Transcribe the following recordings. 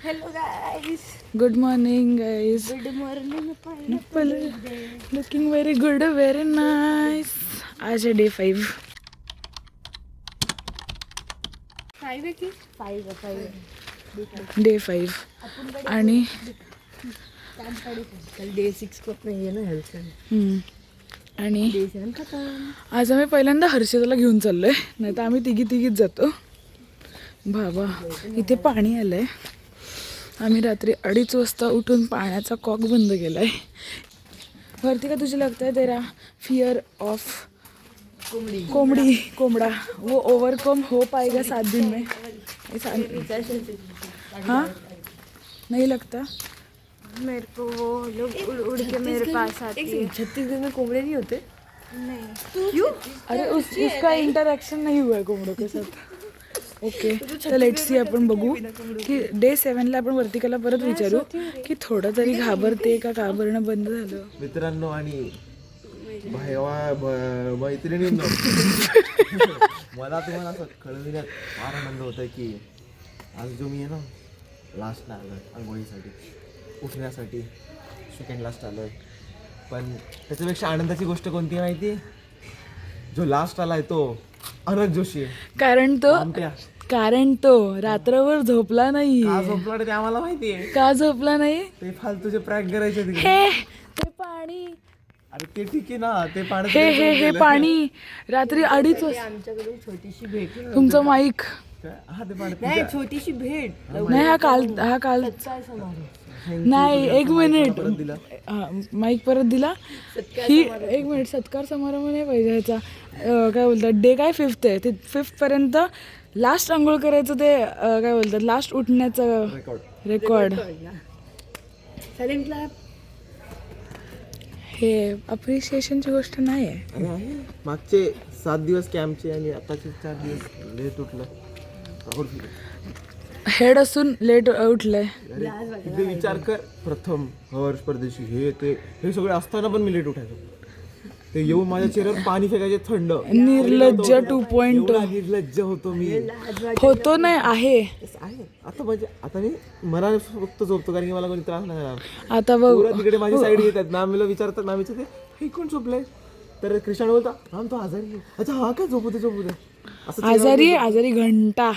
Hello guys. Good morning, guys. Good morning. Nipple. Looking very good, very nice. आज है day 5. 5 आहे की 5 day 5 आणि डे 6 को नाही आहे ना हेल्थ आणि डे 7 खतम. आज आम्ही पहिल्यांदा हर्षदाला घेऊन चाललोय, नाही तर आम्ही तिघीच जातो. बाबा इथे पाणी आलंय. आम्ही रात्री 2:30 वाजता उठून पाण्याचा कॉक बंद केलाय. वरती का तुझे लगता है तेरा फियर ऑफ कोमड़ा वो ओवरकम हो पाएगा 7 दिन में? हाँ नहीं लगता मेरे को वो लोग उड़ के मेरे पास आते हैं. 36 दिन में कोमड़े नहीं होते. नहीं क्यों? अरे उसका इंटरॅक्शन नहीं हुआ है कोंबडों के साथ. ओके तर लेट्स सी. आपण बघू की डे 7ला आपण वर्तिकाला परत विचारू की थोडं तरी घाबरते का घाबरणं बंद झालं. मित्रांनो आणि मैत्रिणींनो मला तुम्हाला असं कळविण्यात फार आनंद होता की आज जो मी आहे ना लास्टला आलो आहे आंघोळीसाठी उठण्यासाठी सेकंड लास्ट आलो आहे. पण त्याच्यापेक्षा आनंदाची गोष्ट कोणती माहिती? जो लास्ट आला आहे तो अनंत जोशी आहे. कारण तो रात्रभर झोपला नाही. का झोपला ते आम्हाला माहिती आहे. का झोपला नाही? ते फालतूचे प्रॅक करायचे तिकडे. हे ते पाणी, अरे ते ठीक आहे ना, ते पाणी हे पाणी रात्री 2:30 वाजता. आमच्याकडून छोटीशी भेट. तुमचं माईक हा ते पाणी नाही छोटीशी भेट. नाही. हा काल काय समारोह. नाही. 1 मिनिट. माईक परत दिला. ही 1 मिनिट. सत्कार समारंभ नाही पाहिजे ह्याचा. काय बोलतात डे काय 5th आहे ते 5th पर्यंत लास्ट आंघोळ करायचं ते काय बोलतात लास्ट उठण्याचं रेकॉर्ड. Silent clap. हे अप्रिशिएशनची गोष्ट नाही आहे. अरे आहे मागचे 7 दिवस कॅम्पचे आणि आताचे 4 दिवस लेट उठलं. हेड असून लेट उठलंय. तिथे विचार कर, प्रथम हर्ष परदेशी हे सगळे असताना पण मी लेट उठायचो. ते येऊन माझ्या चेहऱ्यावर पाणी फेकायचे थंड. निर्लज्ज 2.0. निर्लज्ज होतो मी. होतो नाही आहे. आता म्हणजे आता मी मनाने फक्त झोपतो कारण की मला कोणी त्रास नाही करणार. आता बघ तिकडे माझी साईड घेतात. मॅमला विचारतात, मॅम विचारते हे कोण झोपलंय? तर कृष्ण बोलता मॅम तो आजारी आहे. अच्छा हा काय झोपू दे असं आजारी घंटा.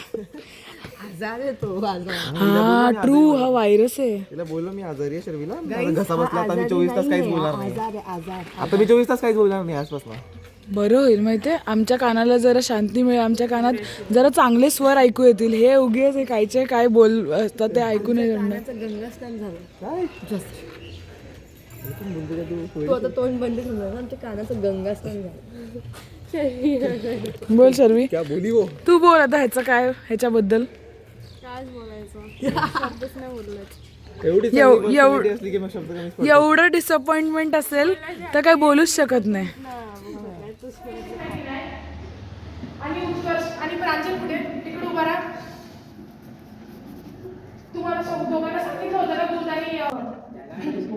आजार आहे तो. हा ट्रू. हा व्हायरस आहे. तिला बोललो मी आजारी आहे शर्विला, मला घसा बसला. आता मी 24 तास काहीच बोलणार नाही. आजार. आता मी 24 तास काहीच बोलणार नाही आजपासून. बरं होईल माहितीये. आमच्या कानाला जरा शांती मिळेल. आमच्या कानात जरा चांगले स्वर ऐकू येतील. हे उगेच हे कायचे काय बोल असतात ते ऐकू नाही येणार. गंगास्नान झालं. काय तू आता तोंड बंद झालं ना. आमच्या कानाचं गंगास्नान झालं. बोल शर्वी. क्या बोली वो? तू बोल आता ह्याचं काय ह्याच्याबद्दल. काय बोलायचं शब्दच नाही बोलत. एवढी असली की मग शब्द कमीच पडतात. एवढं डिसअपॉइंटमेंट असेल तर काय बोलूच शकत नाही. आणि उत्कर्ष आणि प्रांजल पुढे तिकडे उभा राहा. तुम्हाला दोघांना सांगितलं होतं ना दूध आणि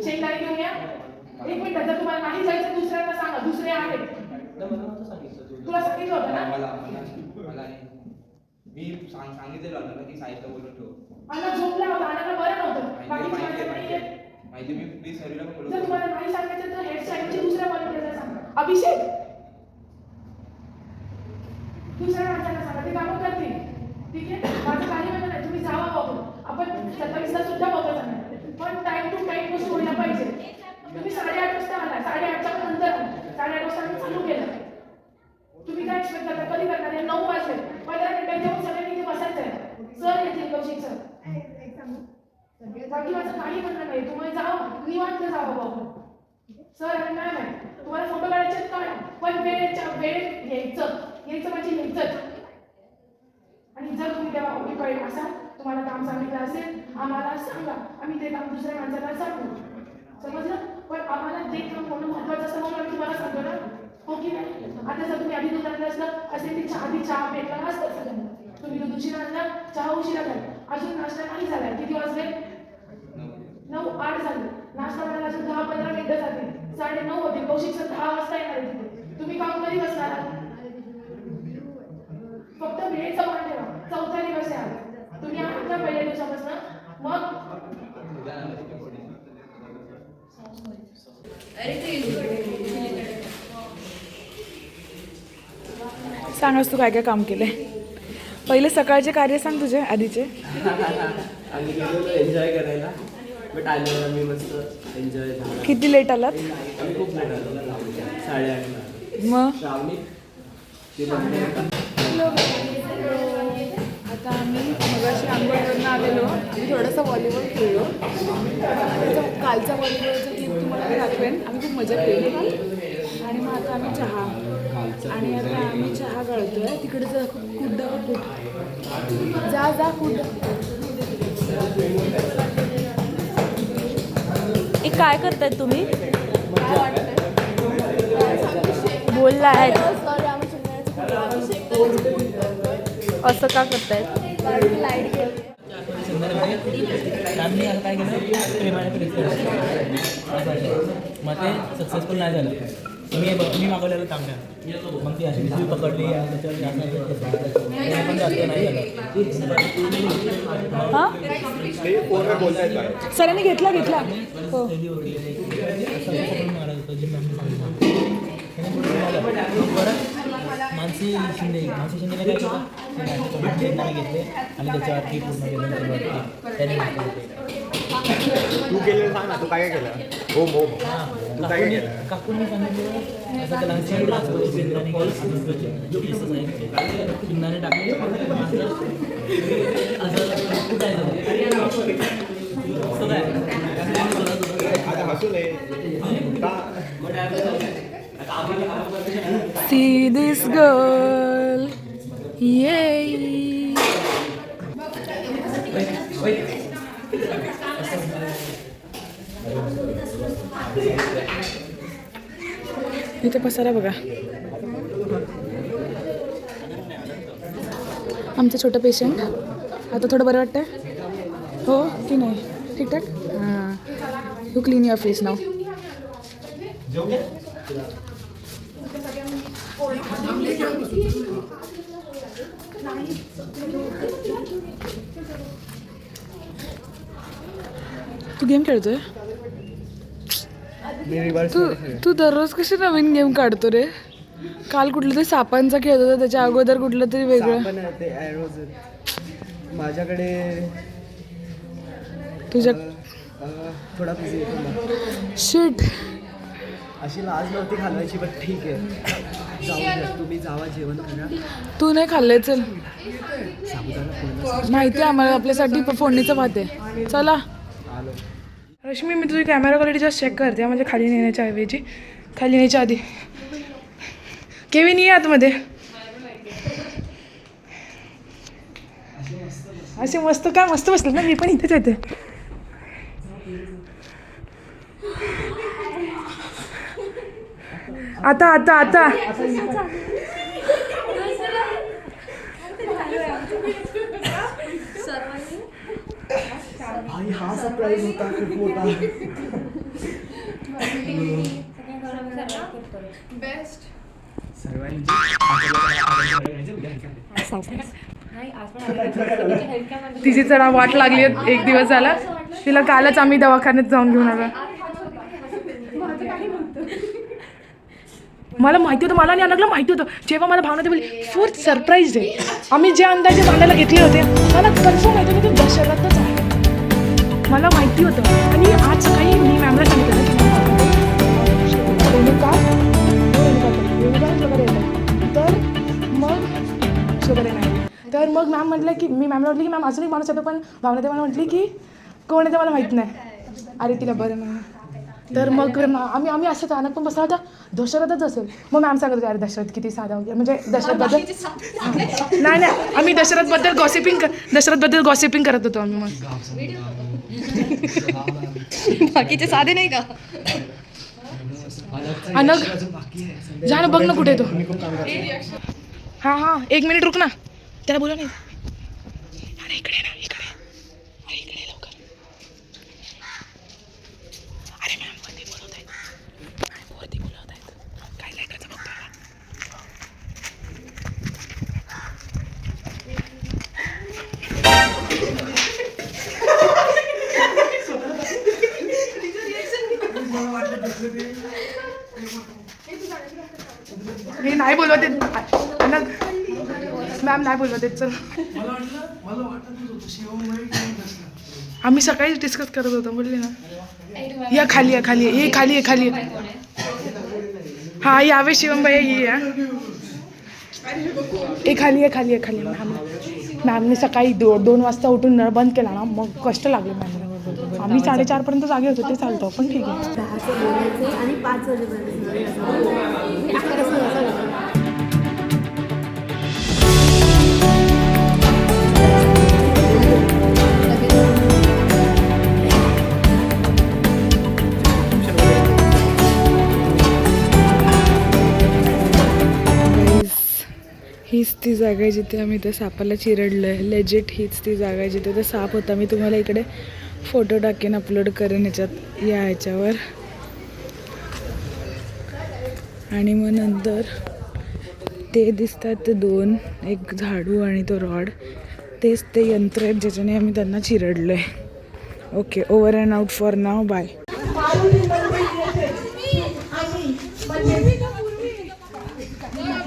शेंगदाणे घेऊन या. 1 मिनिट. जर तुम्हाला नाही जायचं दुसऱ्यांना सांगा. दुसरे आहेत. तुला सांगितलं होतं ना. मी सांगितलेलं ना की साहित्य बोलून ठेव. अण्णा झोपला होता. अण्णाला बरं नव्हतं. माहिती मी सरीला पण बोलतो. जर तुम्हाला नाही सांगायचं तर हेड साईडची दुसऱ्या व्हॉलंटियरला सांगा. अभिषेक दुसऱ्या माणसाला सांगा. ते कामं करतील. ठीक आहे. माझं काही म्हणणं नाही. तुम्ही जावा बघून. आपण 27ला सुद्धा बघत नाही. पण टाइम टू टाइम गोष्ट व्हायला पाहिजे. तुम्ही 8:30 वाजता आला. 8:30च्या नंतर 8:30 वाजता आम्ही चालू केलं. तुम्ही काय एक्सपेक्ट करता? कधी करणार? 9 वाजले. 15 मिनिटात जेवून सगळ्यांनी इथे बसायचं आहे. सर येतील कौशिक सर. बाकी माझं काही म्हणणं नाही. तुम्ही जावा निवांत जावा बघून. सर आणि मॅम आहे. तुम्हाला फोटो काढायचे काढा. पण वेळेत यायचं म्हणजे यायचंच. आणि जर तुम्ही तेव्हा ऑक्युपाईड असाल, तुम्हाला काम सांगितलं असेल, आम्हाला सांगा. आम्ही ते काम दुसऱ्या माणसाला सांगू. समजलं? पण आम्हाला ते काम होणं महत्त्वाचं असतं म्हणून आम्ही तुम्हाला सांगतो ना. हो की नाही? आता जर तुम्ही आधी दूध आणलं असतं असेल ते आधी चहा पेटला असतं सगळ्यांना. तुम्ही दूध उशिरा आणला, चहा उशिरा झाला. अजून नाश्ता नाही झाला. किती वाजले? 9:08 झाले. नाश्ता करायला अजून 10-15 मिनिटं जातील. 9:30 होतील. कौशिक सर 10 वाजता येणार आहे तिथे. तुम्ही काम कधी बसणार? फक्त वेळेचं मान ठेवा. 4था दिवस आहे. तुम्ही आता पहिल्या दिवसापासून मग सांगास तू काय काय काम केलंय. पहिले सकाळचे कार्य सांग तुझे आधीचे. आम्ही गेलो एन्जॉय करायला, बट आलो आम्ही मस्त एन्जॉय झाला. किती लेट आलात? आम्ही खूप लेट आलो, 8:30. मग श्रावणी ते बंद. आता आम्ही मगाशी आंघोळवरून आलेलो. आम्ही थोडंसं व्हॉलीबॉल खेळलो. कालचा व्हॉलीबॉलचा क्लिप तुम्हाला मी दाखवेन. आम्ही खूप मजा केली आणि मग आता आम्ही चहा आणि आता आम्ही चहा गाळतोय. तिकडे जा कुठं जा जा कुठं. काय करताय तुम्ही? बोलला आहे असं का करताय? मग ते सक्सेसफुल नाही झालं. मी मागवलेलं तांब्या, मग ती अशी पिशवी पकडली आणि त्याच्यावर पण जास्त नाही झालं. सरांनी घेतला हो. मानसी शिंदेला काय केलं, घेतले आणि त्याच्यावरती पूर्ण केलं. त्याने तू केलेलं सांग ना, तू काय केलं? काकूंनी सांगितलं असं त्याला चिन्हाने टाकले See this girl, yay. इथे पसारा बघा. आमचं छोटं पेशंट. आता थोडं बरं वाटतंय हो की नाही? ठीकठाक. हां, you clean your face now. तू गेम खेळतोय? तू दररोज कशी नवीन गेम काढतो रे? काल कुठलं तरी सापांचा खेळत होता, त्याच्या अगोदर कुठलं तरी वेगळं. माझ्याकडे तुझ्या थोडा बिझी होतो. शिट, अशी लाज नव्हती घालवायची, पण ठीक आहे. जाऊ तुम्ही जावा, जेवण करा. तू नाही खाल्लंय. चल, माहिती आहे आम्हाला आपल्यासाठी फोडणीचं भात आहे. चला रश्मी, मी तुझी कॅमेरा क्वालिटी जस्ट चेक करते म्हणजे खाली नेण्याच्या ऐवजी. खाली नेण्याच्या आधी केविन ये आतमध्ये. असे मस्त काय मस्त बसलं ना. मी पण इथेच येते. आता आता आता हा सरप्राईज होता, खूप मोठा. तिची चढा वाट लागली आहे. 1 दिवस झाला. तिला कालच आम्ही दवाखान्यात जाऊन घेऊन आलो. मला माहिती होतं, मला आणि अनघला माहिती होतं. जेव्हा मला भावना बोलली फूड सरप्राईज आहे, आम्ही जे अंदाजे बांधायला घेतले होते मला कन्फर्म माहिती होतं की दशरथच आहे. मला माहिती होतं. आणि आज सकाळी मी मॅमला सांगितलं तर मग मॅम म्हटलं की मी मॅमला म्हटलं की मॅम अजून एक माणूस येतो, पण भावना ते मला म्हटली की कोण आहे ते मला माहीत नाही. अरे तिला बरं नाही. तर मग आम्ही असं अचानक पण बसला होता, दशरथच असेल. मग मॅम सांगत होते अरे दशरथ किती साधा वगैरे, म्हणजे दशरथबद्दल नाही आम्ही दशरथबद्दल गॉसिपिंग करत होतो आम्ही. मग बाकीचे साधे नाही का? अनघ जा ना, बघ ना कुठे तो. हां 1 मिनिट रुक ना, त्याला बोला नाही. अरे इकडे ना, इकडे. अरे इकडे लवकर. अरे मॅम वरती बोलवत आहेत. काय लेकराचं बघतो याला. हे नाही बोलवत आहेत मॅम, नाही बोलवत आहेत. चल आम्ही सकाळीच डिस्कस करत होतो, बोलले ना. या खाली या खाली ये, खाली आहे खाली आहे. हा यावे शिवम भैया ये या. खाली आहे खाली आहे खाली आहे. मॅमने सकाळी 2 वाजता उठून नळ बंद केला ना, मग कष्ट लागले मॅमला. आम्ही 4:30 पर्यंत जागे होतो, ते चालतं पण ठीक आहे. आणि 5 वाजेपर्यंत हीच ती जागा आहे जिथे आम्ही त्या सापाला चिरडलो आहे. लेजिट हीच ती जागा आहे जिथे तो साप होता. मी तुम्हाला इकडे फोटो टाकेन, अपलोड करेन ह्याच्यात, या ह्याच्यावर. आणि मग नंतर ते दिसतात ते 2, एक झाडू आणि तो रॉड, तेच ते यंत्र आहेत ज्याच्याने आम्ही त्यांना चिरडलो आहे. Okay, over and out for now, bye.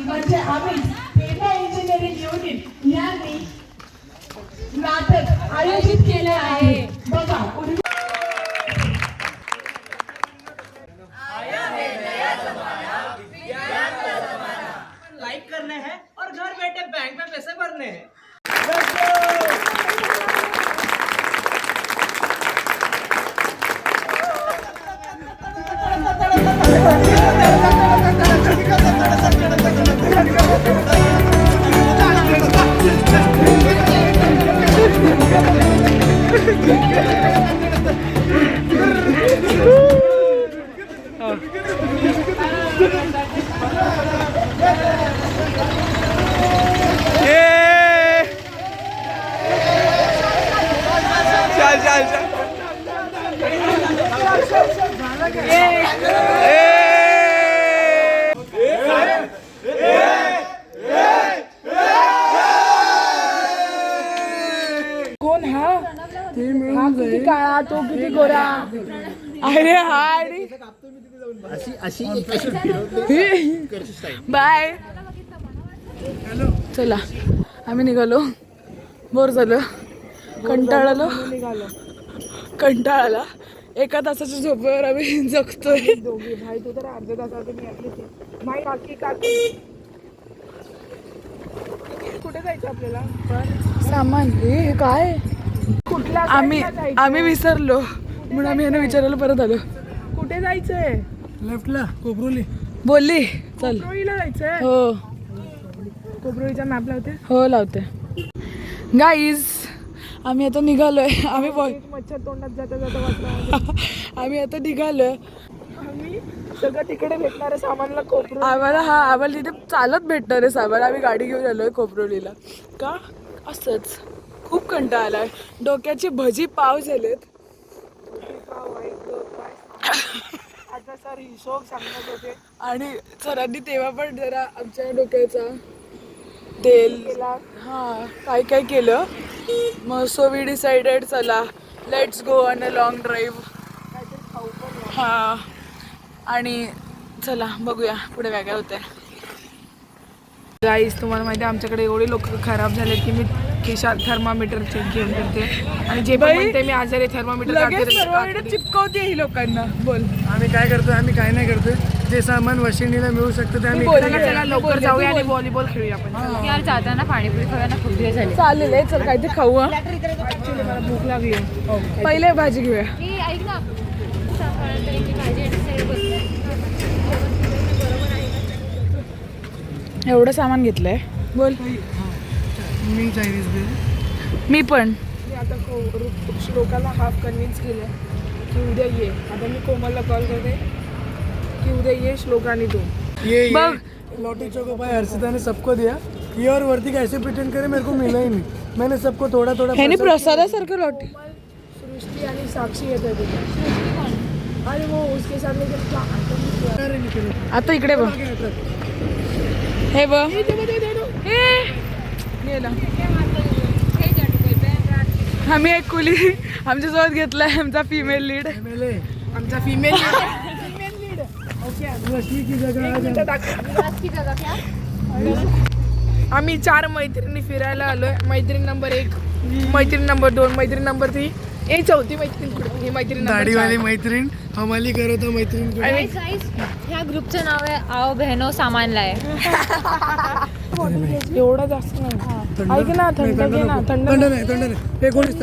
म्हणजे आम्ही पेढा इंजिनिअरिंग युनिट यांनी नाटक आयोजित केले आहे. बघा, लाइक करने हैं और घर बैठे बैंक में पैसे भरने हैं. कोण हा किती काळा, तो किती गोरा. अरे हा, बाय. चला आम्ही निघालो, बोर झालं, कंटाळा आला. 1 तासाच्या झोपेवर आम्ही जगतोय. दोघी भाई, तू तर अर्ध्या तासात मी आपली माई काकी. कुठे जायचं आपल्याला? सामान हे काय कुठला आम्ही विसरलो म्हणून आम्ही यांना विचारायला परत आलो. कुठे जायचंय? लेफ्टला कोपरोली. बोलली चल. कोपरोळीला जायचंय. हो कोपरोळीचा मॅप लावते. हो लावते. गाईज आम्ही आता निघालोय. आम्ही मच्छर तोंडात जाता वाटलं. आम्ही आता निघालोय. आम्ही सगळं तिकडे भेटणार आहे सामानला कोपरो. आम्हाला तिथे चालत भेटणार आहे सामान. आम्ही गाडी घेऊन आलोय कोपरोलीला. का असंच खूप कंटाळा आलाय. डोक्याची भजी पाव झालेत. आता सर हिशोब सांगत होते आणि सरांनी तेव्हा पण जरा आमच्या डोक्याचा तेल काय काय केलं. मग सो वी डिसाइडेड चला let's go on a long drive. हां आणि चला बघूया पुढे काय काय होतंय. गाईस तुम्हाला माहिती आहे आमच्याकडे एवढे लोक खराब झाले की मी खिशात थर्मामीटर चेक घेऊन करते. आणि जे पण म्हणते मी आजारी थर्मामीटर चिपकवते ही लोकांना. बोल आम्ही काय करतोय? आम्ही काय नाही करतोय. जे सामान वशिंडीला मिळू शकतं ते आम्ही चला लवकर जाऊया आणि व्हॉलीबॉल खेळूया आपण. यार जाताना पाणीपुरी खायला खूप दिवस झाले. चालेल आहे. चल काहीतरी खाऊ. ऍक्च्युली मला भूक लागली. पहिले भाजी घेऊया. ऐक ना, भाजी एवढं सामान घेतलंय. बोल. मी चायनीज मी पण. मी आता श्लोकाला हाफ कन्व्हिन्स केलं की उद्या ये. आता मी कोमलला कॉल करते कि उद्या ये श्लोका आणि तू. ये बघ लौटी चोको भाई हर्षिता ने सबको दिया. ये और वर्दी कैसे प्रिटेंड करे मेरे को मिला ही नहीं. मैंने सबको थोड़ा थोड़ा. ह्याने प्रसादासारखं लॉटी. सृष्टी आणि साक्षी येत आहे. अरे वो उसके साथ में आता इकडे बघ. हे बघ आम्ही एक कुली आमच्यासोबत घेतलाय. आमचा फिमेल लीड. आमचा फिमेल लीड आम्ही 4 मैत्रिणी फिरायला आलोय. मैत्रीण नंबर 1, मैत्रीण नंबर 2, मैत्रीण नंबर 3, हे चौथी मैत्रीण कुठे? ही मैत्रीण दाढीवाली मैत्रीण हमाली करत मैत्रीण ह्या ग्रुपचं नाव आहे आओ बहनो सामान लाय. एवढा जास्त नाही. ऐक ना, थंड घे ना. थंड नाही हे कोणीच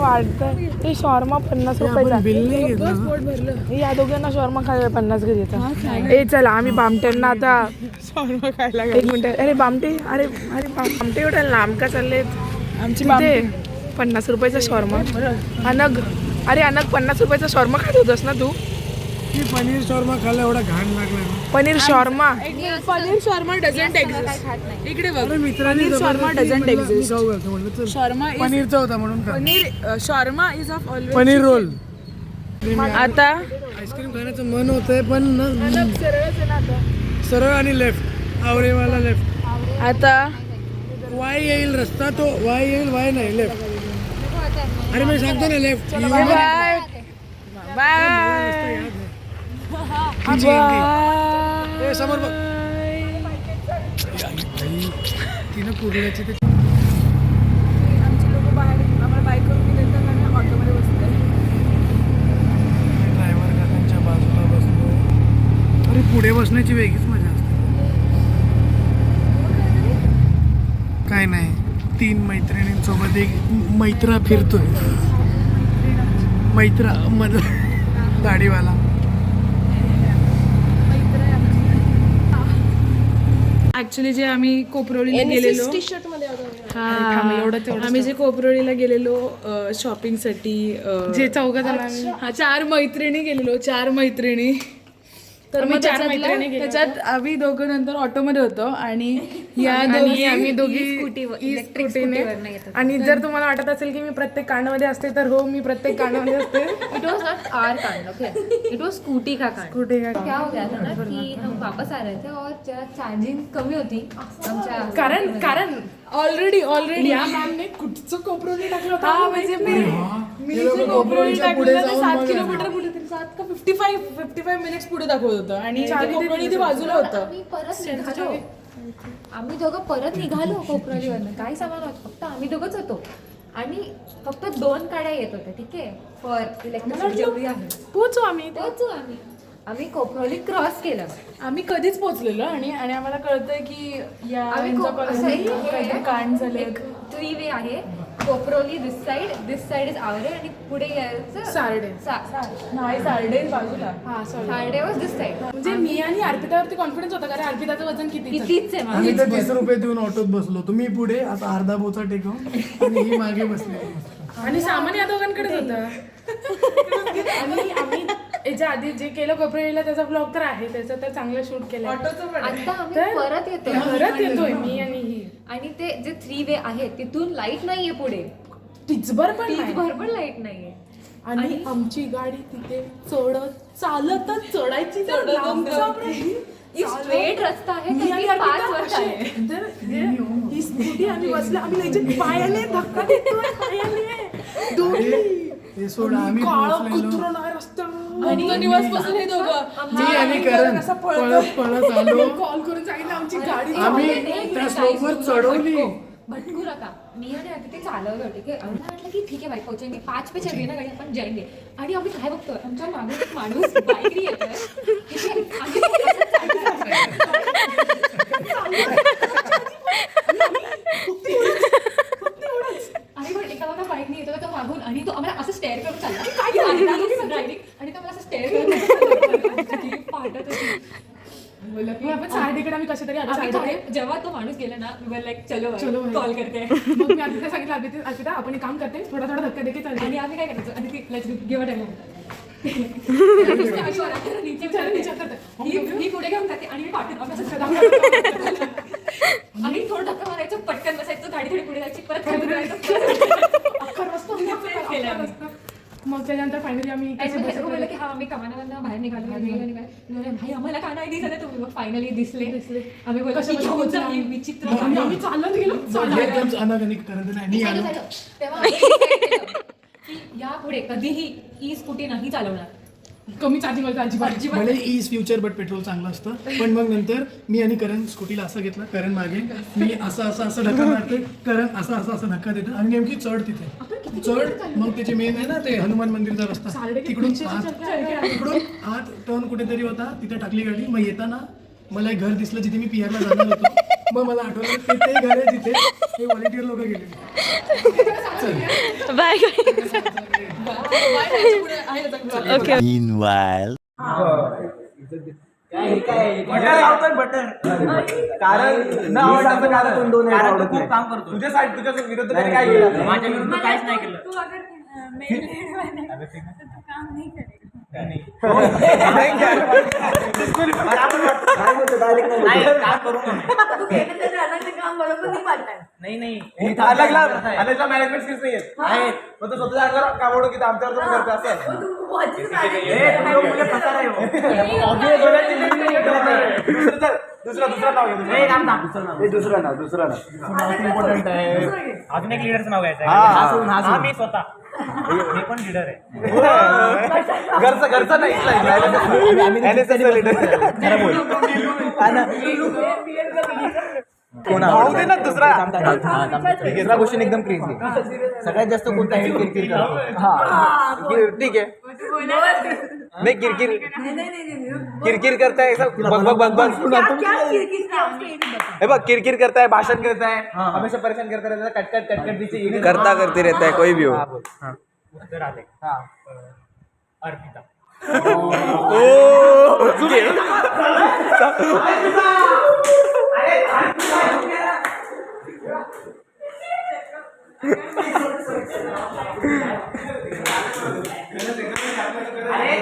वाढतंय. हे शॉर्मा 50 रुपयाचा. बिल नाही घेतलं. या दोघांना शॉर्मा खायला 50 घरी येतात. ए चला, आम्ही बामट्यांना आता शॉर्मा खायला. एक मिनिट. अरे बामटे, अरे अरे बामटे एवढ्या लांब का चाललेत? आमची बामटे 50 रुपयाचा शॉर्मा. अनग, अरे अनग 50 रुपयाचा शॉर्मा खात होतास ना तू? मी पनीर शॉर्मा खायला एवढा घाण लागला. Paneer shawarma. Paneer shawarma doesn't exist. इकडे बघ, मित्रांनी शॉर्मा डझंट एक्झिस्ट. म्हणलं चल शॉर्मा पनीरचा होता म्हणून खा. Paneer shawarma is of always paneer roll. आता आईस्क्रीम खाण्याचं मन होतंय पण ना सरळ आणि लेफ्ट. आवरेवाला लेफ्ट. आता वाय येईल रस्ता तो. वाय येईल, वाय नाही लेफ्ट. अरे मी सांगतो ना लेफ्ट. बाय बाय समोर बघ. तिनं कुर्ल्याची ते आमचे लोक बाहेर आम्हाला बाईक करून गेले तर आम्ही ऑटोमध्ये बसले. ड्रायव्हर का त्यांच्या बाजूला बसलो. अरे पुढे बसण्याची वेगळीच मजा असते. काय नाही, 3 मैत्रिणींसोबत एक मैत्रा फिरतोय. मैत्रा मध दाढीवाला. ऍक्च्युली जे आम्ही कोपरोळीला गेलेलो, आम्ही जे कोपरोळीला गेलेलो शॉपिंगसाठी, जे 4 जण 4 मैत्रिणी गेलेलो. 4 मैत्रिणी. तर मग त्याच्यात आम्ही दोघं नंतर ऑटोमध्ये होतो आणि आम्ही दोघी स्कूटीने. आणि जर तुम्हाला वाटत असेल की मी प्रत्येक कांडामध्ये असते, तर हो, मी प्रत्येक कांडामध्ये असते. इट वॉज नॉट आवर कांड, ओके, इट वॉज स्कूटी का कांड. स्कूटी का क्या हो गया था ना कि हम वापस आ रहे थे और जरा चार्जिंग कमी होती आमच्या. कारण ऑलरेडी या मॅमने कुठचं कोपरोली टाकलं होतं. हा म्हणजे मी जे कोपरोळी टाकलेलं ते 7 किलोमीटर पुढे, 7 का 55 मिनिट्स पुढे दाखवत होतं आणि कोपरोळी ते बाजूला होतं. आम्ही परत निघालो. आम्ही दोघं परत निघालो कोपरोलीवरनं. काही सामान होतं, फक्त आम्ही दोघंच होतो आणि फक्त 2 गाड्या येत होत्या. ठीक आहे, फॉर इलेक्ट्रिक जेवढी आहे पोहोचू आम्ही. आम्ही कोपरोली क्रॉस केलं. आम्ही कधीच पोहोचलेलो आणि आम्हाला कळतंय की या आम्ही काहीतरी कांड झाले. 3 वे आहे. कोपरोली दिस साइड इज आवरे आणि पुढे यायचं सारडे. नाही, सारडे बाजूला. Sarde was this side. म्हणजे मी आणि अर्पितावरती कॉन्फिडन्स होता, कारण अर्पिताचं वजन किती? कितीच आहे आम्ही तर 30 रुपये देऊन ऑटोत बसलो. तुम्ही पुढे आता अर्धा बोचा टेकवून आणि ही मागे बसले. आणि सामान या दोघांकडेच होतं. आणि आम्ही याच्या आधी जे केलं कोपरेला त्याचा ब्लॉग तर आहे, त्याचं तर चांगलं शूट केलं. आता आम्ही परत येतोय मी आणि ही. आणि ते जे 3 वे आहे तिथून लाईट नाहीये पुढे. टिचभर पण नाही. टीचभर पण लाईट नाहीये. आणि आमची गाडी तिथे चालतच चढायची. स्ट्रेट रस्ता आहे, तरी 5 वर्ष आहे. ही स्कूटी आम्ही बसला, आम्ही legit पायाने धक्का देतोय, पायाने दोघी. ते सोडा आम्ही पोहोचलेलो. आणि निवासपासून हे दोघं मी आणि करण पळत आलो. कॉल करून सांगितलं आमची गाडी. आम्ही त्या स्लोपवर चढवली. भटकू नका. मी आणि आधी ते चालवलं. ठीक आहे, आम्ही म्हटलं की ठीक आहे बाई, पोहोचेंगे 5 पे चलिए ना गाडी, आपण जाएंगे. आणि आम्ही काय बघतोय, आमच्या मागे एक माणूस बाईकने येतोय. आणि पण एका बघा बाईकने येतोय तो मागून आणि तो आम्हाला असं स्टेअर करून चालला ड्रायव्हिंग. आणि तो मला असं स्टेअर करून पाठत होती. आपण सारडीकडे आम्ही कशा तरी जेव्हा तो माणूस गेला ना, लाईक चलो कॉल करते. मग मी अर्पिता सांगितलं, अर्पिता आपण एक काम करते, थोडा धक्का देखील चालते. आणि आम्ही काय करायचं, आणि ती लेट्स गिव अ डेमो. ही पुढे घेऊन जाते आणि मी पाठवतो. आणि थोडं धक्का मारायचं, पटकन बसायचं, गाडी थोडी पुढे जायची, परत खाली रस्ता. मग त्याच्यानंतर फायनली आम्ही बोललं की हा आम्ही कमानावरनं बाहेर निघालो. भाई आम्हाला का नाही दिसत तुम्ही. मग फायनली दिसले. आम्ही बोललो विचित्र. आम्ही चालत गेलो. एकदम अनागनिक करत नाही. तेव्हा की यापुढे कधीही ई स्कूटी नाही चालवणार. कमी चार्जिंग वाली अजिबात भले इज फ्युचर बट पेट्रोल चांगलं असतं. पण मग नंतर मी आणि करण स्कूटीला असं घेतलं, करण मागे, मी असं धक्का मारते, करण असं धक्का देतं आणि नेमकी चढ तिथे चढ. मग त्याचे मेन आहे ना ते हनुमान मंदिरचा रस्ता, तिकडून आत टर्न कुठेतरी होता, तिथे टाकली गाडी. मग येताना मला एक घर दिसलं जिथे मी पियारला जाणार होतो. मग मला आठवलं ते घर आहे जिथे ते व्हॉलेंटियर लोक गेले. बाय. ओके. Meanwhile. कारण तू खूप काम करतो. तुझ्या विरुद्ध तरी काय केलं? माझ्या विरुद्ध काहीच नाही केलं. नाही, काम करू नाही मॅनेजमेंट स्किल्स नाही आहेत. मग तो स्वतःच्या अंगावर कामवडू की आमच्यावर तुम्ही करता असं. दुसरं नाव इम्पॉर्टंट आहे. अजून एक लीडरचं नाव घ्यायचं. हा मी स्वतः मी पण लीडर आहे. घरचा नाही ना दुसरा क्वेश्चन एकदम क्रेझी. सगळ्यात जास्त कोणता हेड किरकिर करतो? हा ठीक आहे. नाही किरकिर करताय बघ किरकिर करताय, भाषण करताय, हमेशा परेशान करता रहता है, कटकट पीछे करता करते रहता है कोई भी हो. अर्पिता. अरे